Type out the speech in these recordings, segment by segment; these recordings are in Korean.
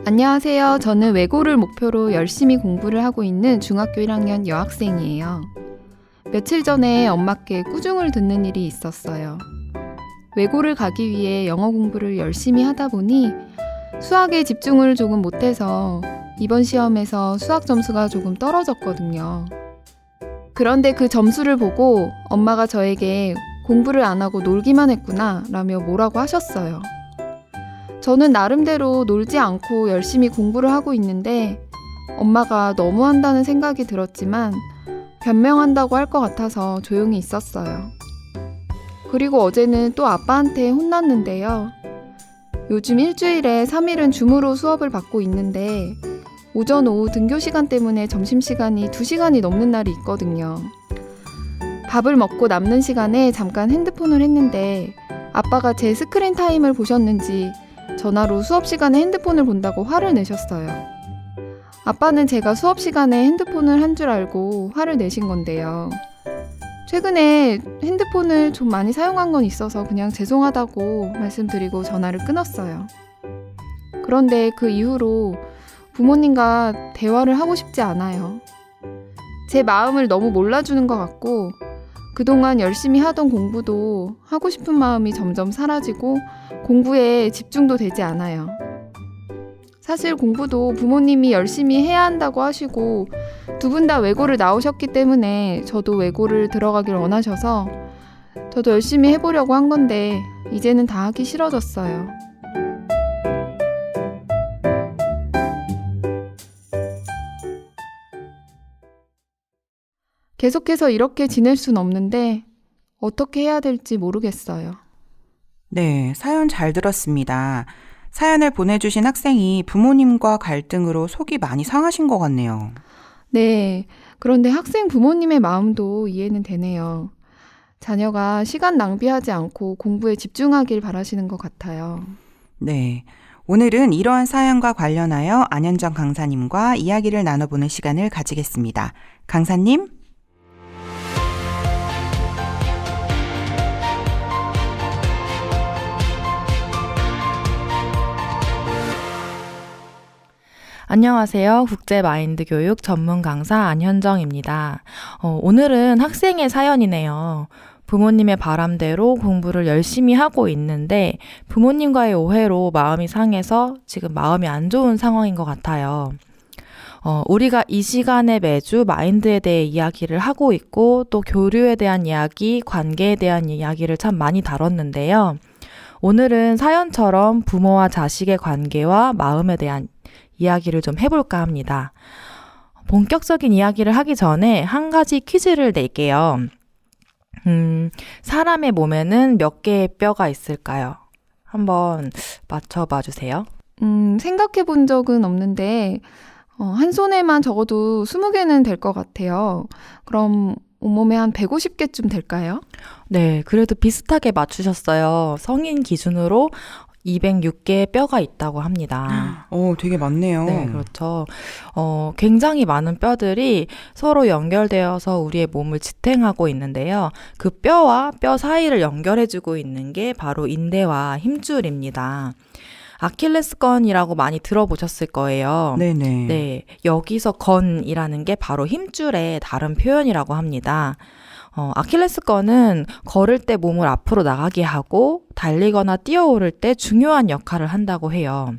안녕하세요. 저는 외고를 목표로 열심히 공부를 하고 있는 중학교 1학년 여학생이에요. 며칠 전에 엄마께 꾸중을 듣는 일이 있었어요. 외고를 가기 위해 영어 공부를 열심히 하다 보니 수학에 집중을 조금 못해서 이번 시험에서 수학 점수가 조금 떨어졌거든요. 그런데 그 점수를 보고 엄마가 저에게 공부를 안 하고 놀기만 했구나 라며 뭐라고 하셨어요. 저는 나름대로 놀지 않고 열심히 공부를 하고 있는데 엄마가 너무한다는 생각이 들었지만 변명한다고 할 것 같아서 조용히 있었어요. 그리고 어제는 또 아빠한테 혼났는데요. 요즘 일주일에 3일은 줌으로 수업을 받고 있는데 오전 오후 등교 시간 때문에 점심시간이 2시간이 넘는 날이 있거든요. 밥을 먹고 남는 시간에 잠깐 핸드폰을 했는데 아빠가 제 스크린 타임을 보셨는지 전화로 수업 시간에 핸드폰을 본다고 화를 내셨어요. 아빠는 제가 수업 시간에 핸드폰을 한 줄 알고 화를 내신 건데요. 최근에 핸드폰을 좀 많이 사용한 건 있어서 그냥 죄송하다고 말씀드리고 전화를 끊었어요. 그런데 그 이후로 부모님과 대화를 하고 싶지 않아요. 제 마음을 너무 몰라주는 것 같고 그동안 열심히 하던 공부도 하고 싶은 마음이 점점 사라지고 공부에 집중도 되지 않아요. 사실 공부도 부모님이 열심히 해야 한다고 하시고 두 분 다 외고를 나오셨기 때문에 저도 외고를 들어가길 원하셔서 저도 열심히 해보려고 한 건데 이제는 다 하기 싫어졌어요. 계속해서 이렇게 지낼 순 없는데 어떻게 해야 될지 모르겠어요. 네, 사연 잘 들었습니다. 사연을 보내주신 학생이 부모님과 갈등으로 속이 많이 상하신 것 같네요. 네, 그런데 학생 부모님의 마음도 이해는 되네요. 자녀가 시간 낭비하지 않고 공부에 집중하길 바라시는 것 같아요. 네, 오늘은 이러한 사연과 관련하여 안현정 강사님과 이야기를 나눠보는 시간을 가지겠습니다. 강사님? 안녕하세요. 국제마인드 교육 전문 강사 안현정입니다. 오늘은 학생의 사연이네요. 부모님의 바람대로 공부를 열심히 하고 있는데 부모님과의 오해로 마음이 상해서 지금 마음이 안 좋은 상황인 것 같아요. 우리가 이 시간에 매주 마인드에 대해 이야기를 하고 있고 또 교류에 대한 이야기, 관계에 대한 이야기를 참 많이 다뤘는데요. 오늘은 사연처럼 부모와 자식의 관계와 마음에 대한 이야기를 좀 해볼까 합니다. 본격적인 이야기를 하기 전에 한 가지 퀴즈를 낼게요. 사람의 몸에는 몇 개의 뼈가 있을까요? 한번 맞춰봐 주세요. 생각해 본 적은 없는데 한 손에만 적어도 20개는 될 것 같아요. 그럼 온몸에 한 150개쯤 될까요? 네, 그래도 비슷하게 맞추셨어요. 성인 기준으로 206개의 뼈가 있다고 합니다. 되게 많네요. 네, 그렇죠. 굉장히 많은 뼈들이 서로 연결되어서 우리의 몸을 지탱하고 있는데요. 그 뼈와 뼈 사이를 연결해주고 있는 게 바로 인대와 힘줄입니다. 아킬레스건이라고 많이 들어보셨을 거예요. 네네. 네, 여기서 건이라는 게 바로 힘줄의 다른 표현이라고 합니다. 아킬레스건은 걸을 때 몸을 앞으로 나가게 하고 달리거나 뛰어오를 때 중요한 역할을 한다고 해요.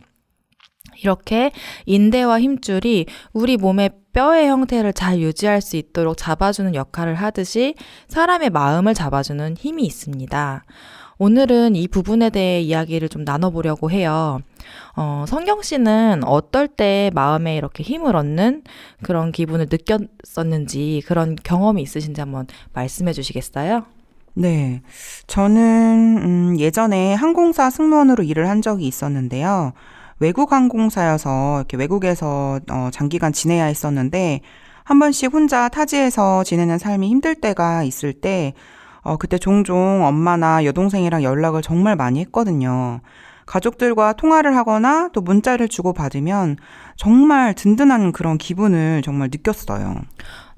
이렇게 인대와 힘줄이 우리 몸의 뼈의 형태를 잘 유지할 수 있도록 잡아주는 역할을 하듯이 사람의 마음을 잡아주는 힘이 있습니다. 오늘은 이 부분에 대해 이야기를 좀 나눠보려고 해요. 성경 씨는 어떨 때 마음에 이렇게 힘을 얻는 그런 기분을 느꼈었는지 그런 경험이 있으신지 한번 말씀해 주시겠어요? 네, 저는 예전에 항공사 승무원으로 일을 한 적이 있었는데요. 외국 항공사여서 이렇게 외국에서 장기간 지내야 했었는데 한 번씩 혼자 타지에서 지내는 삶이 힘들 때가 있을 때 그때 종종 엄마나 여동생이랑 연락을 정말 많이 했거든요. 가족들과 통화를 하거나 또 문자를 주고받으면 정말 든든한 그런 기분을 정말 느꼈어요.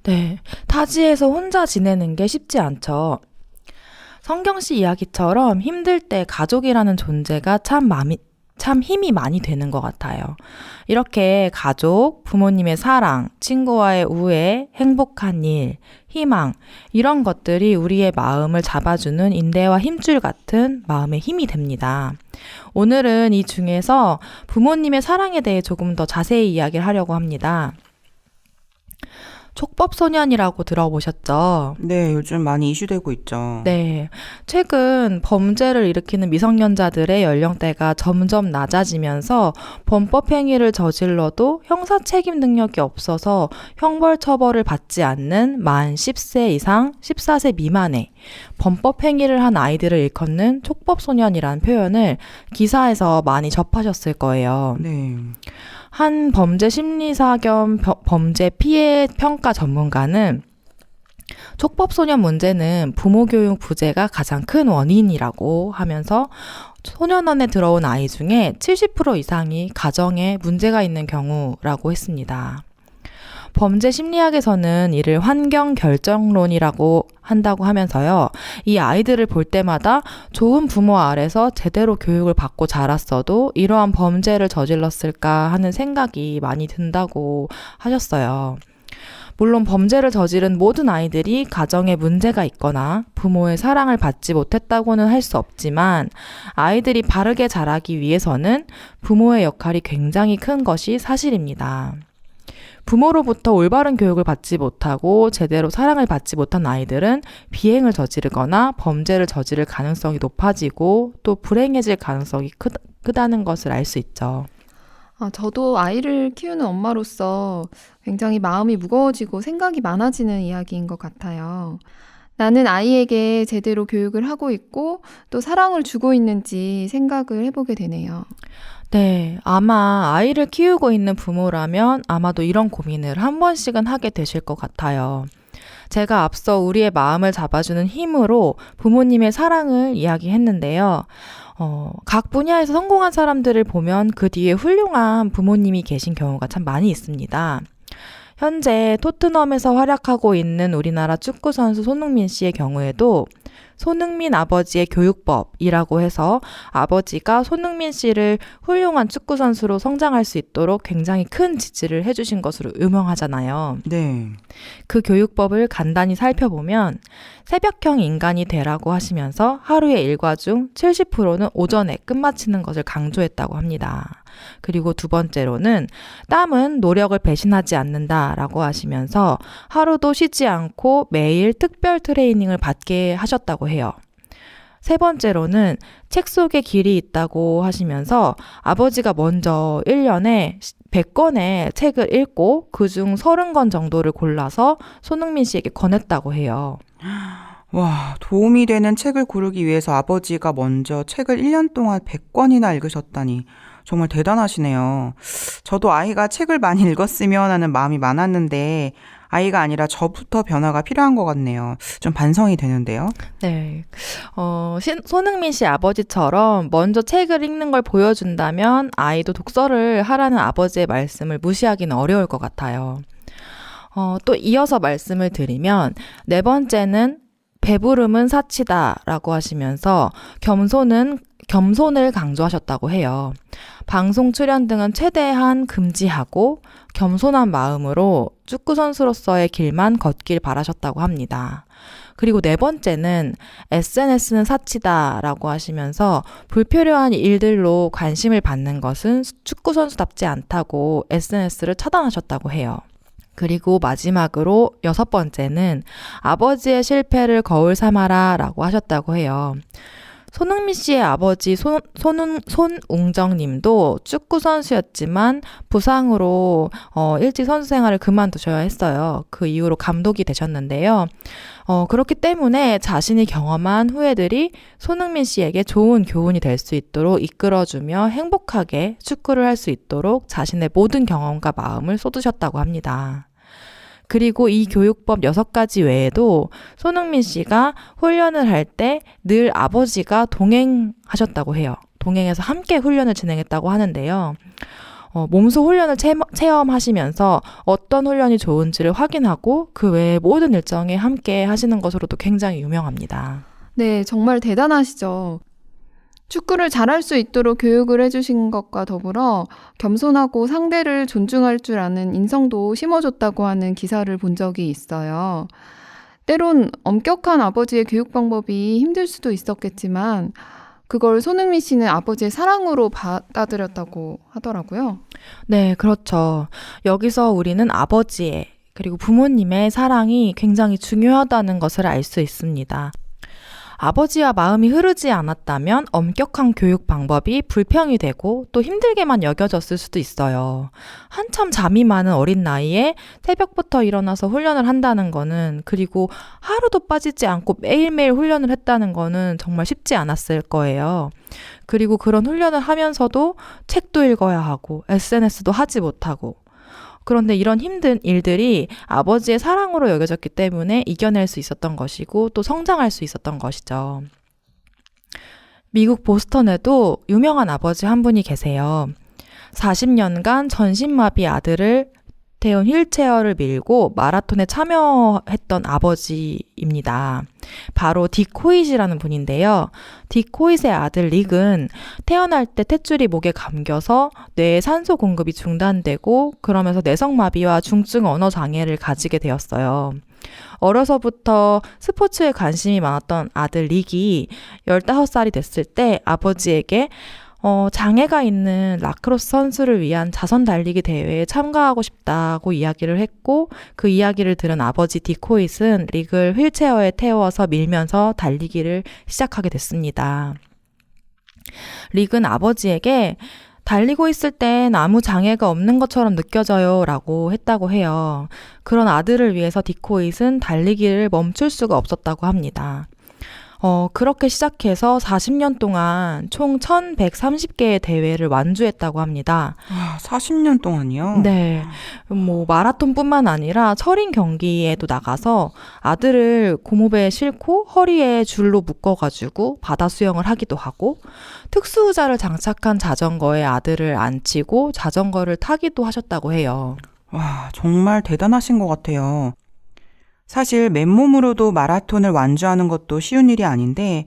네, 타지에서 혼자 지내는 게 쉽지 않죠. 성경 씨 이야기처럼 힘들 때 가족이라는 존재가 참 힘이 많이 되는 것 같아요. 이렇게 가족, 부모님의 사랑, 친구와의 우애, 행복한 일, 희망, 이런 것들이 우리의 마음을 잡아주는 인대와 힘줄 같은 마음의 힘이 됩니다. 오늘은 이 중에서 부모님의 사랑에 대해 조금 더 자세히 이야기를 하려고 합니다. 촉법소년이라고 들어보셨죠? 네, 요즘 많이 이슈되고 있죠. 네. 최근 범죄를 일으키는 미성년자들의 연령대가 점점 낮아지면서 범법 행위를 저질러도 형사 책임 능력이 없어서 형벌 처벌을 받지 않는 만 10세 이상 14세 미만의 범법 행위를 한 아이들을 일컫는 촉법소년이라는 표현을 기사에서 많이 접하셨을 거예요. 네. 한 범죄 심리사 겸 범죄 피해 평가 전문가는 촉법소년 문제는 부모 교육 부재가 가장 큰 원인이라고 하면서 소년원에 들어온 아이 중에 70% 이상이 가정에 문제가 있는 경우라고 했습니다. 범죄 심리학에서는 이를 환경 결정론이라고 한다고 하면서요. 이 아이들을 볼 때마다 좋은 부모 아래서 제대로 교육을 받고 자랐어도 이러한 범죄를 저질렀을까 하는 생각이 많이 든다고 하셨어요. 물론 범죄를 저지른 모든 아이들이 가정에 문제가 있거나 부모의 사랑을 받지 못했다고는 할 수 없지만 아이들이 바르게 자라기 위해서는 부모의 역할이 굉장히 큰 것이 사실입니다. 부모로부터 올바른 교육을 받지 못하고 제대로 사랑을 받지 못한 아이들은 비행을 저지르거나 범죄를 저지를 가능성이 높아지고 또 불행해질 가능성이 크다는 것을 알 수 있죠. 저도 아이를 키우는 엄마로서 굉장히 마음이 무거워지고 생각이 많아지는 이야기인 것 같아요. 나는 아이에게 제대로 교육을 하고 있고 또 사랑을 주고 있는지 생각을 해보게 되네요. 네, 아마 아이를 키우고 있는 부모라면 아마도 이런 고민을 한 번씩은 하게 되실 것 같아요. 제가 앞서 우리의 마음을 잡아주는 힘으로 부모님의 사랑을 이야기했는데요. 각 분야에서 성공한 사람들을 보면 그 뒤에 훌륭한 부모님이 계신 경우가 참 많이 있습니다. 현재 토트넘에서 활약하고 있는 우리나라 축구선수 손흥민 씨의 경우에도 손흥민 아버지의 교육법이라고 해서 아버지가 손흥민 씨를 훌륭한 축구선수로 성장할 수 있도록 굉장히 큰 지지를 해주신 것으로 유명하잖아요. 네. 그 교육법을 간단히 살펴보면 새벽형 인간이 되라고 하시면서 하루의 일과 중 70%는 오전에 끝마치는 것을 강조했다고 합니다. 그리고 두 번째로는 땀은 노력을 배신하지 않는다라고 하시면서 하루도 쉬지 않고 매일 특별 트레이닝을 받게 하셨다고 해요. 세 번째로는 책 속에 길이 있다고 하시면서 아버지가 먼저 1년에 100권의 책을 읽고 그중 30권 정도를 골라서 손흥민 씨에게 권했다고 해요. 와, 도움이 되는 책을 고르기 위해서 아버지가 먼저 책을 1년 동안 100권이나 읽으셨다니 정말 대단하시네요. 저도 아이가 책을 많이 읽었으면 하는 마음이 많았는데 아이가 아니라 저부터 변화가 필요한 것 같네요. 좀 반성이 되는데요. 네. 손흥민 씨 아버지처럼 먼저 책을 읽는 걸 보여준다면 아이도 독서를 하라는 아버지의 말씀을 무시하기는 어려울 것 같아요. 또 이어서 말씀을 드리면 네 번째는 배부름은 사치다라고 하시면서 겸손을 강조하셨다고 해요. 방송 출연 등은 최대한 금지하고 겸손한 마음으로 축구선수로서의 길만 걷길 바라셨다고 합니다. 그리고 네 번째는 SNS는 사치다라고 하시면서 불필요한 일들로 관심을 받는 것은 축구선수답지 않다고 SNS를 차단하셨다고 해요. 그리고 마지막으로 여섯 번째는 아버지의 실패를 거울 삼아라 라고 하셨다고 해요. 손흥민 씨의 아버지 손웅정 님도 축구 선수였지만 부상으로 일찍 선수 생활을 그만두셔야 했어요. 그 이후로 감독이 되셨는데요. 그렇기 때문에 자신이 경험한 후회들이 손흥민 씨에게 좋은 교훈이 될 수 있도록 이끌어주며 행복하게 축구를 할 수 있도록 자신의 모든 경험과 마음을 쏟으셨다고 합니다. 그리고 이 교육법 6가지 외에도 손흥민 씨가 훈련을 할 때 늘 아버지가 동행하셨다고 해요. 동행해서 함께 훈련을 진행했다고 하는데요. 몸소 훈련을 체험하시면서 어떤 훈련이 좋은지를 확인하고 그 외에 모든 일정에 함께 하시는 것으로도 굉장히 유명합니다. 네, 정말 대단하시죠. 축구를 잘할 수 있도록 교육을 해주신 것과 더불어 겸손하고 상대를 존중할 줄 아는 인성도 심어줬다고 하는 기사를 본 적이 있어요. 때론 엄격한 아버지의 교육 방법이 힘들 수도 있었겠지만 그걸 손흥민 씨는 아버지의 사랑으로 받아들였다고 하더라고요. 네, 그렇죠. 여기서 우리는 아버지의 그리고 부모님의 사랑이 굉장히 중요하다는 것을 알 수 있습니다. 아버지와 마음이 흐르지 않았다면 엄격한 교육 방법이 불평이 되고 또 힘들게만 여겨졌을 수도 있어요. 한참 잠이 많은 어린 나이에 새벽부터 일어나서 훈련을 한다는 거는, 그리고 하루도 빠지지 않고 매일매일 훈련을 했다는 거는 정말 쉽지 않았을 거예요. 그리고 그런 훈련을 하면서도 책도 읽어야 하고 SNS도 하지 못하고, 그런데 이런 힘든 일들이 아버지의 사랑으로 여겨졌기 때문에 이겨낼 수 있었던 것이고 또 성장할 수 있었던 것이죠. 미국 보스턴에도 유명한 아버지 한 분이 계세요. 40년간 전신마비 아들을 태운 휠체어를 밀고 마라톤에 참여했던 아버지입니다. 바로 딕 호잇이라는 분인데요. 딕 호잇의 아들 릭은 태어날 때 탯줄이 목에 감겨서 뇌에 산소 공급이 중단되고 그러면서 뇌성마비와 중증 언어 장애를 가지게 되었어요. 어려서부터 스포츠에 관심이 많았던 아들 릭이 15살이 됐을 때 아버지에게 장애가 있는 라크로스 선수를 위한 자선 달리기 대회에 참가하고 싶다고 이야기를 했고, 그 이야기를 들은 아버지 딕 호잇은 릭을 휠체어에 태워서 밀면서 달리기를 시작하게 됐습니다. 릭은 아버지에게 달리고 있을 땐 아무 장애가 없는 것처럼 느껴져요 라고 했다고 해요. 그런 아들을 위해서 딕 호잇은 달리기를 멈출 수가 없었다고 합니다. 그렇게 시작해서 40년 동안 총 1130개의 대회를 완주했다고 합니다. 40년 동안이요? 네. 마라톤뿐만 아니라 철인 경기에도 나가서 아들을 고무배에 싣고 허리에 줄로 묶어가지고 바다 수영을 하기도 하고, 특수의자를 장착한 자전거에 아들을 앉히고 자전거를 타기도 하셨다고 해요. 와, 정말 대단하신 것 같아요. 사실 맨몸으로도 마라톤을 완주하는 것도 쉬운 일이 아닌데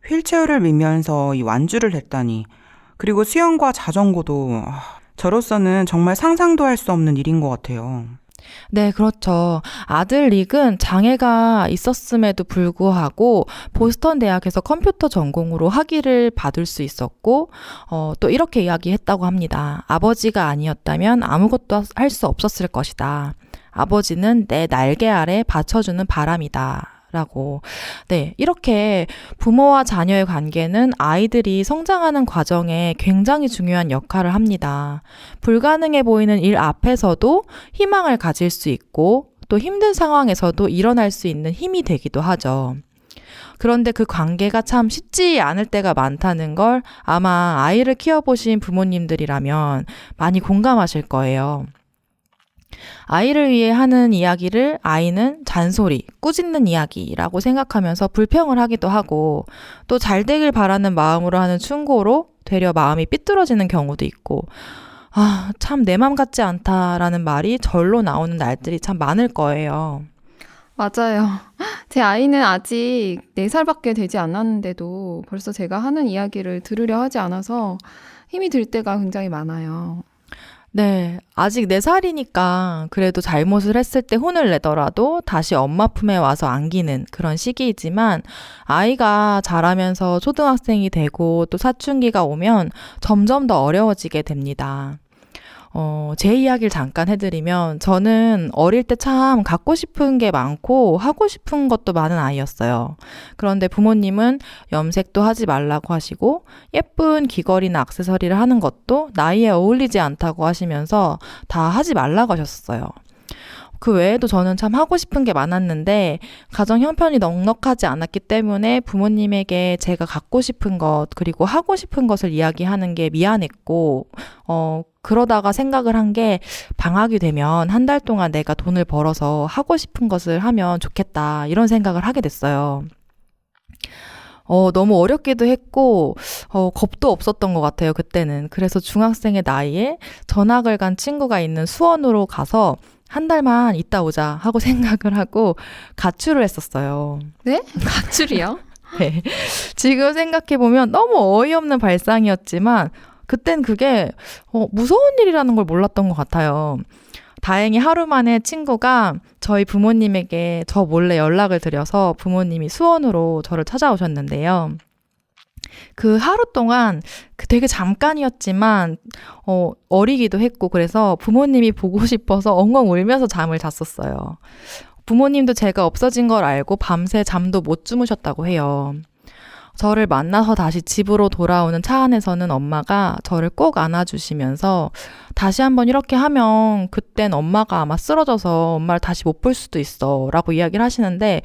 휠체어를 밀면서 이 완주를 했다니, 그리고 수영과 자전거도 저로서는 정말 상상도 할 수 없는 일인 것 같아요. 네, 그렇죠. 아들 릭은 장애가 있었음에도 불구하고 보스턴 대학에서 컴퓨터 전공으로 학위를 받을 수 있었고, 또 이렇게 이야기했다고 합니다. 아버지가 아니었다면 아무것도 할 수 없었을 것이다. 아버지는 내 날개 아래 받쳐주는 바람이다. 라고. 네, 이렇게 부모와 자녀의 관계는 아이들이 성장하는 과정에 굉장히 중요한 역할을 합니다. 불가능해 보이는 일 앞에서도 희망을 가질 수 있고 또 힘든 상황에서도 일어날 수 있는 힘이 되기도 하죠. 그런데 그 관계가 참 쉽지 않을 때가 많다는 걸 아마 아이를 키워보신 부모님들이라면 많이 공감하실 거예요. 아이를 위해 하는 이야기를 아이는 잔소리, 꾸짖는 이야기라고 생각하면서 불평을 하기도 하고, 또 잘 되길 바라는 마음으로 하는 충고로 되려 마음이 삐뚤어지는 경우도 있고, 참 내 맘 같지 않다라는 말이 절로 나오는 날들이 참 많을 거예요. 맞아요. 제 아이는 아직 4살밖에 되지 않았는데도 벌써 제가 하는 이야기를 들으려 하지 않아서 힘이 들 때가 굉장히 많아요. 네, 아직 4살이니까 그래도 잘못을 했을 때 혼을 내더라도 다시 엄마 품에 와서 안기는 그런 시기이지만, 아이가 자라면서 초등학생이 되고 또 사춘기가 오면 점점 더 어려워지게 됩니다. 제 이야기를 잠깐 해드리면, 저는 어릴 때 참 갖고 싶은 게 많고 하고 싶은 것도 많은 아이였어요. 그런데 부모님은 염색도 하지 말라고 하시고 예쁜 귀걸이나 액세서리를 하는 것도 나이에 어울리지 않다고 하시면서 다 하지 말라고 하셨어요. 그 외에도 저는 참 하고 싶은 게 많았는데 가정 형편이 넉넉하지 않았기 때문에 부모님에게 제가 갖고 싶은 것 그리고 하고 싶은 것을 이야기하는 게 미안했고, 그러다가 생각을 한 게 방학이 되면 한 달 동안 내가 돈을 벌어서 하고 싶은 것을 하면 좋겠다, 이런 생각을 하게 됐어요. 너무 어렵기도 했고, 겁도 없었던 것 같아요, 그때는. 그래서 중학생의 나이에 전학을 간 친구가 있는 수원으로 가서 한 달만 있다 오자 하고 생각을 하고 가출을 했었어요. 네? 가출이요? 네. 지금 생각해보면 너무 어이없는 발상이었지만 그땐 그게 무서운 일이라는 걸 몰랐던 것 같아요. 다행히 하루 만에 친구가 저희 부모님에게 저 몰래 연락을 드려서 부모님이 수원으로 저를 찾아오셨는데요. 그 하루 동안 되게 잠깐이었지만 어리기도 했고 그래서 부모님이 보고 싶어서 엉엉 울면서 잠을 잤었어요. 부모님도 제가 없어진 걸 알고 밤새 잠도 못 주무셨다고 해요. 저를 만나서 다시 집으로 돌아오는 차 안에서는 엄마가 저를 꼭 안아주시면서 다시 한번 이렇게 하면 그땐 엄마가 아마 쓰러져서 엄마를 다시 못 볼 수도 있어 라고 이야기를 하시는데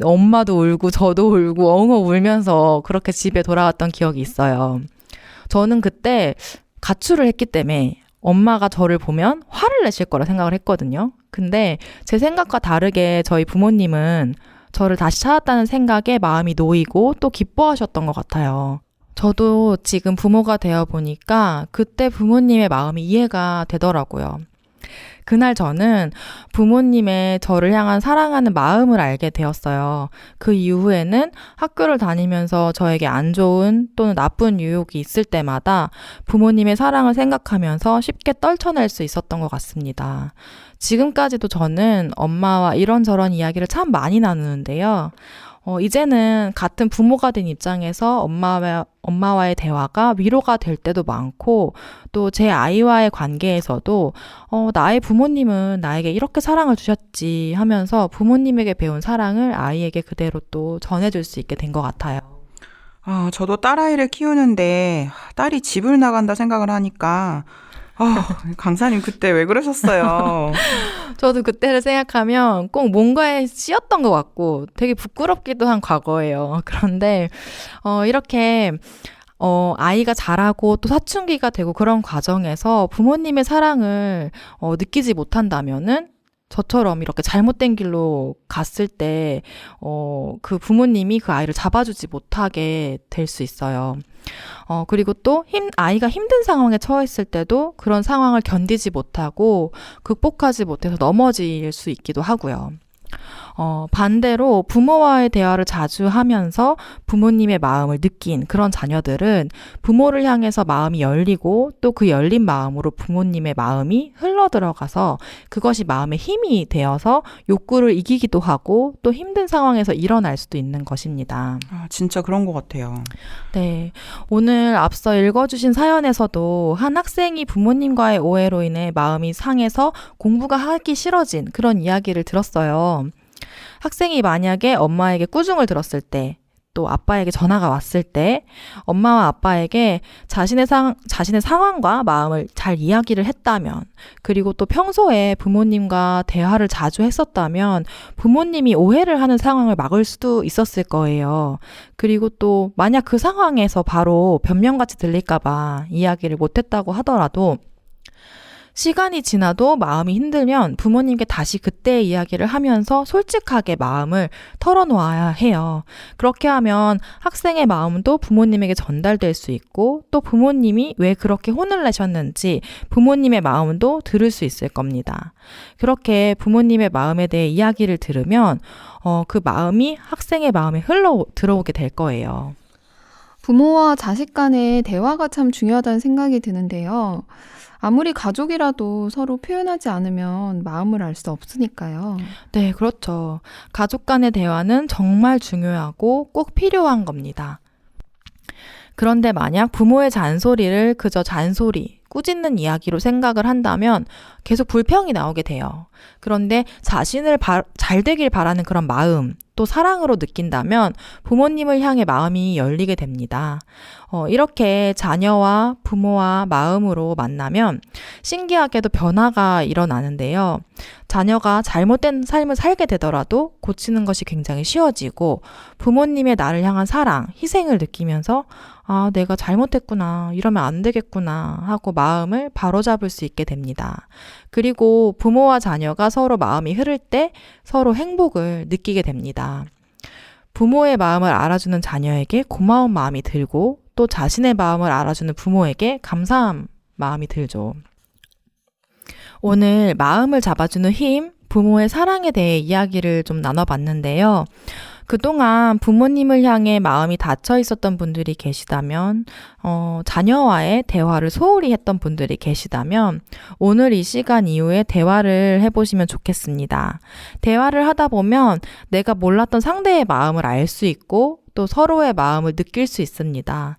엄마도 울고 저도 울고 엉엉 울면서 그렇게 집에 돌아왔던 기억이 있어요. 저는 그때 가출을 했기 때문에 엄마가 저를 보면 화를 내실 거라 생각을 했거든요. 근데 제 생각과 다르게 저희 부모님은 저를 다시 찾았다는 생각에 마음이 놓이고 또 기뻐하셨던 것 같아요. 저도 지금 부모가 되어 보니까 그때 부모님의 마음이 이해가 되더라고요. 그날 저는 부모님의 저를 향한 사랑하는 마음을 알게 되었어요. 그 이후에는 학교를 다니면서 저에게 안 좋은 또는 나쁜 유혹이 있을 때마다 부모님의 사랑을 생각하면서 쉽게 떨쳐낼 수 있었던 것 같습니다. 지금까지도 저는 엄마와 이런저런 이야기를 참 많이 나누는데요. 이제는 같은 부모가 된 입장에서 엄마와의 대화가 위로가 될 때도 많고 또 제 아이와의 관계에서도 나의 부모님은 나에게 이렇게 사랑을 주셨지 하면서 부모님에게 배운 사랑을 아이에게 그대로 또 전해줄 수 있게 된 것 같아요. 저도 딸아이를 키우는데 딸이 집을 나간다 생각을 하니까 강사님 그때 왜 그러셨어요? 저도 그때를 생각하면 꼭 뭔가에 씌였던 것 같고 되게 부끄럽기도 한 과거예요. 그런데 이렇게 아이가 자라고 또 사춘기가 되고 그런 과정에서 부모님의 사랑을 느끼지 못한다면은 저처럼 이렇게 잘못된 길로 갔을 때 그 부모님이 그 아이를 잡아주지 못하게 될 수 있어요. 그리고 또 아이가 힘든 상황에 처했을 때도 그런 상황을 견디지 못하고 극복하지 못해서 넘어질 수 있기도 하고요. 반대로 부모와의 대화를 자주 하면서 부모님의 마음을 느낀 그런 자녀들은 부모를 향해서 마음이 열리고 또 그 열린 마음으로 부모님의 마음이 흘러들어가서 그것이 마음의 힘이 되어서 욕구를 이기기도 하고 또 힘든 상황에서 일어날 수도 있는 것입니다. 진짜 그런 것 같아요. 네. 오늘 앞서 읽어주신 사연에서도 한 학생이 부모님과의 오해로 인해 마음이 상해서 공부가 하기 싫어진 그런 이야기를 들었어요. 학생이 만약에 엄마에게 꾸중을 들었을 때, 또 아빠에게 전화가 왔을 때, 엄마와 아빠에게 자신의 상황과 마음을 잘 이야기를 했다면, 그리고 또 평소에 부모님과 대화를 자주 했었다면, 부모님이 오해를 하는 상황을 막을 수도 있었을 거예요. 그리고 또 만약 그 상황에서 바로 변명같이 들릴까봐 이야기를 못했다고 하더라도, 시간이 지나도 마음이 힘들면 부모님께 다시 그때의 이야기를 하면서 솔직하게 마음을 털어놓아야 해요. 그렇게 하면 학생의 마음도 부모님에게 전달될 수 있고 또 부모님이 왜 그렇게 혼을 내셨는지 부모님의 마음도 들을 수 있을 겁니다. 그렇게 부모님의 마음에 대해 이야기를 들으면 그 마음이 학생의 마음에 흘러 들어오게 될 거예요. 부모와 자식 간의 대화가 참 중요하다는 생각이 드는데요. 아무리 가족이라도 서로 표현하지 않으면 마음을 알 수 없으니까요. 네, 그렇죠. 가족 간의 대화는 정말 중요하고 꼭 필요한 겁니다. 그런데 만약 부모의 잔소리를 그저 잔소리, 꾸짖는 이야기로 생각을 한다면 계속 불평이 나오게 돼요. 그런데 자신을 잘 되길 바라는 그런 마음, 또 사랑으로 느낀다면 부모님을 향해 마음이 열리게 됩니다. 이렇게 자녀와 부모와 마음으로 만나면 신기하게도 변화가 일어나는데요. 자녀가 잘못된 삶을 살게 되더라도 고치는 것이 굉장히 쉬워지고 부모님의 나를 향한 사랑, 희생을 느끼면서 내가 잘못했구나, 이러면 안 되겠구나 하고 마음을 바로잡을 수 있게 됩니다. 그리고 부모와 자녀가 서로 마음이 흐를 때 서로 행복을 느끼게 됩니다. 부모의 마음을 알아주는 자녀에게 고마운 마음이 들고 또 자신의 마음을 알아주는 부모에게 감사한 마음이 들죠. 오늘 마음을 잡아주는 힘, 부모의 사랑에 대해 이야기를 좀 나눠봤는데요. 그동안 부모님을 향해 마음이 닫혀 있었던 분들이 계시다면, 자녀와의 대화를 소홀히 했던 분들이 계시다면, 오늘 이 시간 이후에 대화를 해보시면 좋겠습니다. 대화를 하다 보면 내가 몰랐던 상대의 마음을 알 수 있고, 또 서로의 마음을 느낄 수 있습니다.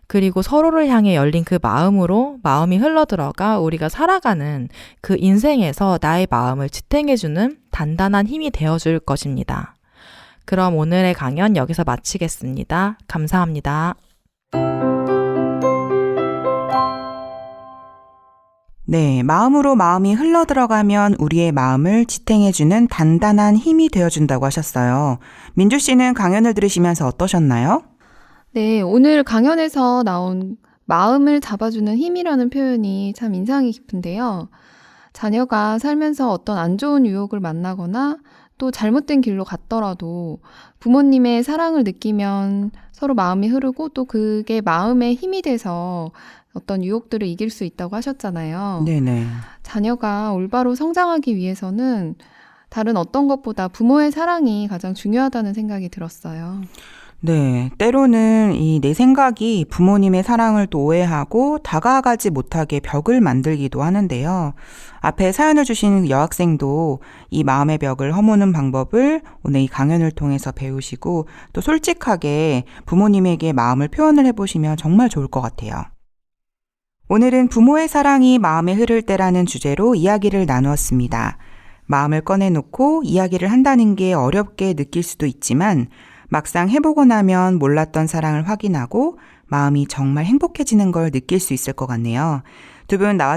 그리고 서로를 향해 열린 그 마음으로 마음이 흘러들어가 우리가 살아가는 그 인생에서 나의 마음을 지탱해주는 단단한 힘이 되어줄 것입니다. 그럼 오늘의 강연 여기서 마치겠습니다. 감사합니다. 네, 마음으로 마음이 흘러들어가면 우리의 마음을 지탱해주는 단단한 힘이 되어준다고 하셨어요. 민주 씨는 강연을 들으시면서 어떠셨나요? 네, 오늘 강연에서 나온 마음을 잡아주는 힘이라는 표현이 참 인상이 깊은데요. 자녀가 살면서 어떤 안 좋은 유혹을 만나거나 또 잘못된 길로 갔더라도 부모님의 사랑을 느끼면 서로 마음이 흐르고 또 그게 마음의 힘이 돼서 어떤 유혹들을 이길 수 있다고 하셨잖아요. 네네. 자녀가 올바로 성장하기 위해서는 다른 어떤 것보다 부모의 사랑이 가장 중요하다는 생각이 들었어요. 네, 때로는 이 내 생각이 부모님의 사랑을 또 오해하고 다가가지 못하게 벽을 만들기도 하는데요. 앞에 사연을 주신 여학생도 이 마음의 벽을 허무는 방법을 오늘 이 강연을 통해서 배우시고 또 솔직하게 부모님에게 마음을 표현을 해보시면 정말 좋을 것 같아요. 오늘은 부모의 사랑이 마음에 흐를 때라는 주제로 이야기를 나누었습니다. 마음을 꺼내놓고 이야기를 한다는 게 어렵게 느낄 수도 있지만 막상 해보고 나면 몰랐던 사랑을 확인하고 마음이 정말 행복해지는 걸 느낄 수 있을 것 같네요. 두 분 나와